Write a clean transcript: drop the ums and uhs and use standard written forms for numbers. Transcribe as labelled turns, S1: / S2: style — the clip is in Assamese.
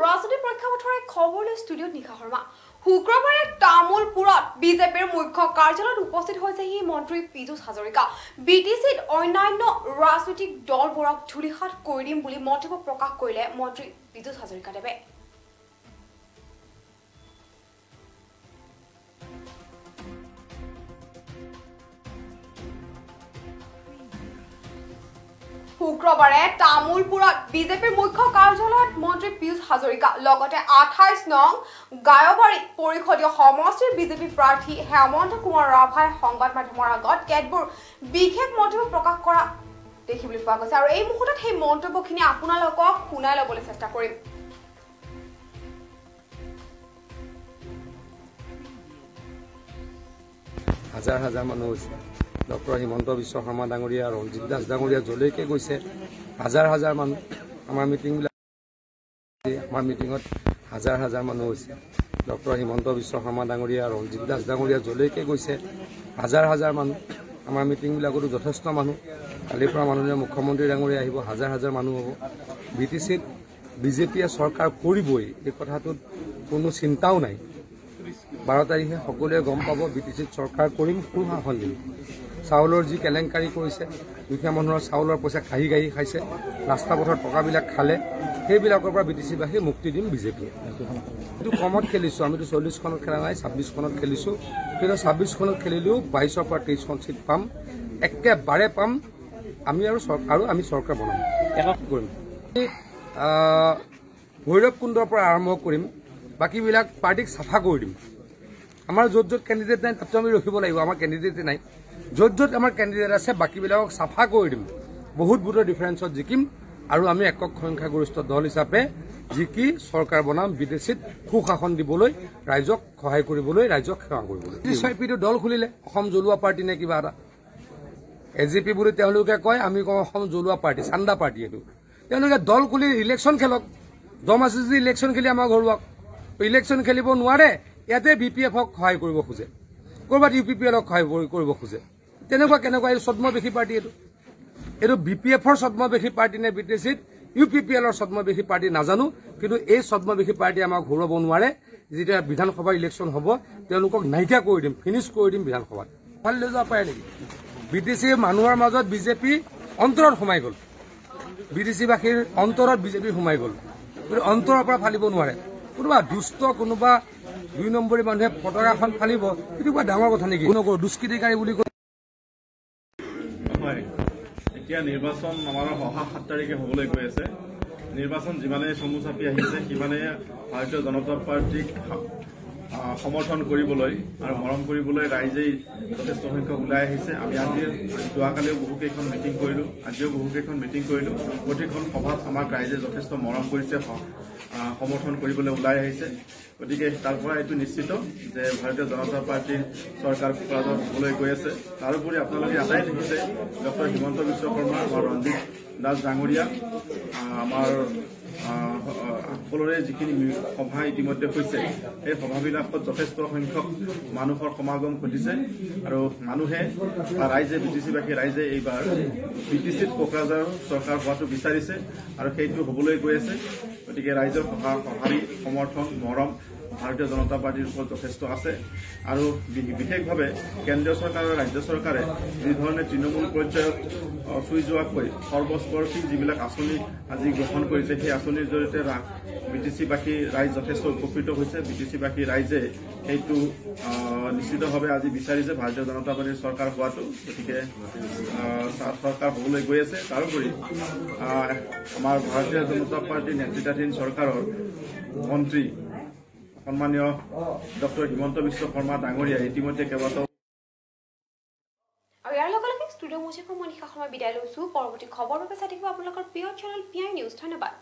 S1: ৰাজনীতি প্ৰেক্ষাপটৰ এক খবৰলৈ ষ্টুডিঅ'ত নিশা শৰ্মা শুক্ৰবাৰে তামুলপুৰত বিজেপিৰ মুখ্য কাৰ্যালয়ত উপস্থিত হৈছেহি মন্ত্ৰী পীযুষ হাজৰিকা। বিটিচিত অন্যান্য ৰাজনৈতিক দলবোৰক ধূলিসাৎ কৰি দিম বুলি মন্তব্য প্ৰকাশ কৰিলে মন্ত্ৰী পীযুষ হাজৰিকাদেৱে। শুক্ৰবাৰে তামুলপুৰত বিজেপিৰ মুখ্য কাৰ্যালয়ত মন্ত্ৰী পীযুষ হাজৰিকা লগতে 28 নং গায়বাৰী পৰিষদীয় সমষ্টিৰ বিজেপি প্ৰাৰ্থী হেমন্ত কুমাৰ ৰাভাই সংবাদ মাধ্যমৰ আগত কেতবোৰ বিশেষ মন্তব্য প্ৰকাশ কৰা দেখিবলৈ পোৱা গৈছে আৰু এই মুহূৰ্তত সেই মন্তব্যখিনি আপোনালোকক শুনাই ল'বলৈ চেষ্টা কৰিম।
S2: হাজাৰ হাজাৰ মানুহ হৈছে। ডক্টৰ হিমন্ত বিশ্ব শৰ্মা ডাঙৰীয়া ৰঞ্জিত দাস ডাঙৰীয়া যলৈকে গৈছে হাজাৰ হাজাৰ মানুহ। আমাৰ মিটিঙত হাজাৰ হাজাৰ মানুহ হৈছে। ডক্টৰ হিমন্ত বিশ্ব শৰ্মা ডাঙৰীয়া ৰঞ্জিত দাস ডাঙৰীয়া যলৈকে গৈছে হাজাৰ হাজাৰ মানুহ। আমাৰ মিটিংবিলাকতো যথেষ্ট মানুহ। কালিৰ পৰা মাননীয় মুখ্যমন্ত্ৰী ডাঙৰীয়া আহিব, হাজাৰ হাজাৰ মানুহ হ'ব। বিটিচিত বিজেপিয়ে চৰকাৰ কৰিবই, এই কথাটোত কোনো চিন্তাও নাই। 12 তাৰিখে সকলোৱে গম পাব বিটিচিত চৰকাৰ কৰিম, সুশাসন দিম। চাউলৰ যি কেলেংকাৰী কৰিছে, দুখীয়া মানুহৰ চাউলৰ পইচা কাঢ়ি কাঢ়ি খাইছে, ৰাস্তা পথৰ টকাবিলাক খালে, সেইবিলাকৰ পৰা বিটিচিবাসী মুক্তি দিম বিজেপিয়ে। এইটো কমত খেলিছোঁ, আমিতো 40খনত খেলা নাই, 26খনত খেলিছোঁ। কিন্তু 26খনত খেলিলেও 22ৰ পৰা 23খন চিট পাম, একেবাৰে পাম। আমি আমি চৰকাৰ বনাম, কৰিম। ভৈৰৱকুণ্ডৰ পৰা আৰম্ভ কৰিম, বাকীবিলাক পাৰ্টিক চাফা কৰি দিম। আমাৰ য'ত য'ত কেণ্ডিডেট নাই তাতো আমি ৰখিব লাগিব, আমাৰ কেণ্ডিডেটে নাই। য'ত য'ত আমাৰ কেণ্ডিডেট আছে বাকীবিলাকক চাফা কৰি দিম। বহুত ভোটৰ ডিফাৰেঞ্চত জিকিম আৰু আমি একক সংখ্যাগৰিষ্ঠ দল হিচাপে জিকি চৰকাৰ বনাম, বিদেশীত সুশাসন দিবলৈ, ৰাইজক সহায় কৰিবলৈ, ৰাইজক সেৱা কৰিবলৈ। বিজেপিটো দল খুলিলে অসম জ্বলোৱা পাৰ্টি নে কিবা এটা, এজিপি বুলি তেওঁলোকে কয়, আমি কওঁ অসম জ্বলোৱা পাৰ্টি, চান্দা পাৰ্টি। এইটো তেওঁলোকে দল খুলি ইলেকশ্যন খেলক। দম আছে যদি ইলেকশ্যন খেলি আমাক ঘৰুৱাক। ইলেকশ্যন খেলিব নোৱাৰে, ইয়াতে BPFক সহায় কৰিব খোজে, ক'ৰবাত UPPLক সহায় কৰিব খোজে। কেনেকুৱা এই ছদ্মবেশী পাৰ্টি। এইটো BPFৰ ছদ্মবেশী পাৰ্টি নে বিটিচিত UPPLৰ ছদ্মবেশী পাৰ্টি নাজানো, কিন্তু এই ছদ্মবেশী পাৰ্টি আমাক ঘূৰাব নোৱাৰে। যেতিয়া বিধানসভাৰ ইলেকশ্যন হ'ব তেওঁলোকক নাইকিয়া কৰি দিম, ফিনিছ কৰি দিম বিধানসভাত। ফালি লৈ যাব পাৰে নেকি? বিটিচিৰ মানুহৰ মাজত বিজেপি অন্তৰত সোমাই গ'ল, বিটিচিবাসীৰ অন্তৰত বিজেপি সোমাই গ'ল, কিন্তু অন্তৰৰ পৰা ফালিব নোৱাৰে। কোনোবা দুষ্ট, কোনোবা 2 নম্বৰী মানুহে পতাকাখন ফালিব, সেইটো কিবা ডাঙৰ কথা নেকি? নকৰোঁ, দুষ্কৃতিকাৰী বুলি কয়।
S3: এতিয়া নিৰ্বাচন আমাৰ অহা 7 তাৰিখে হ'বলৈ গৈ আছে। নিৰ্বাচন যিমানে চমু চাপি আহিছে সিমানে ভাৰতীয় জনতা পাৰ্টীক সমৰ্থন কৰিবলৈ আৰু মৰম কৰিবলৈ ৰাইজেই যথেষ্ট সংখ্যক ওলাই আহিছে। আমি যোৱাকালিও বহুকেইখন মিটিং কৰিলোঁ, আজিও বহুকেইখন মিটিং কৰিলোঁ। প্ৰতিখন সভাত আমাক ৰাইজে যথেষ্ট মৰম কৰিছে, সমৰ্থন কৰিবলৈ ওলাই আহিছে। গতিকে তাৰ পৰা এইটো নিশ্চিত যে ভাৰতীয় জনতা পাৰ্টীৰ চৰকাৰ পৰাজয় হ'বলৈ গৈ আছে। তাৰোপৰি আপোনালোকে আটাই দেখিছে ডক্টৰ হিমন্ত বিশ্ব শৰ্মা, আমাৰ ৰঞ্জিত দাস ডাঙৰীয়া, আমাৰ সকলোৰে যিখিনি সভা ইতিমধ্যে হৈছে, সেই সভাবিলাকত যথেষ্ট সংখ্যক মানুহৰ সমাগম ঘটিছে আৰু মানুহে বা ৰাইজে, বিটিচিবাসী ৰাইজে এইবাৰ বিটিচিত কোকৰাঝাৰ চৰকাৰ হোৱাটো বিচাৰিছে আৰু সেইটো হ'বলৈ গৈ আছে। গতিকে ৰাইজৰ সঁহাৰি, সমৰ্থন, মৰম ভাৰতীয় জনতা পাৰ্টীৰ ওপৰত যথেষ্ট আছে আৰু বিশেষভাৱে কেন্দ্ৰীয় চৰকাৰ আৰু ৰাজ্য চৰকাৰে যিধৰণে তৃণমূল পৰ্যায়ত চুই যোৱাকৈ সৰ্বস্পৰ্শী যিবিলাক আঁচনি আজি গ্ৰহণ কৰিছে, সেই আঁচনিৰ জৰিয়তে বিটিচিবাসী ৰাইজ যথেষ্ট উপকৃত হৈছে। বিটিচিবাসী ৰাইজে সেইটো নিশ্চিতভাৱে আজি বিচাৰিছে ভাৰতীয় জনতা পাৰ্টীৰ চৰকাৰ হোৱাটো। গতিকে চৰকাৰ হ'বলৈ গৈ আছে। তাৰোপৰি আমাৰ ভাৰতীয় জনতা পাৰ্টীৰ নেতৃত্বাধীন চৰকাৰৰ মন্ত্ৰী সন্মানীয় ডক্টৰ হিমন্ত বিশ্ব শৰ্মা ডাঙৰীয়া ইতিমধ্যে কেইবাটাও।
S1: আৰু ইয়াৰ লগে লগে ষ্টুডিঅ' মুজিবৰ মই নিশা সময় বিদায় লৈছোঁ। পৰৱৰ্তী খবৰৰ বাবে চাই থাকিব আপোনালোকৰ প্ৰিয় চেনেল PI নিউজ। ধন্যবাদ।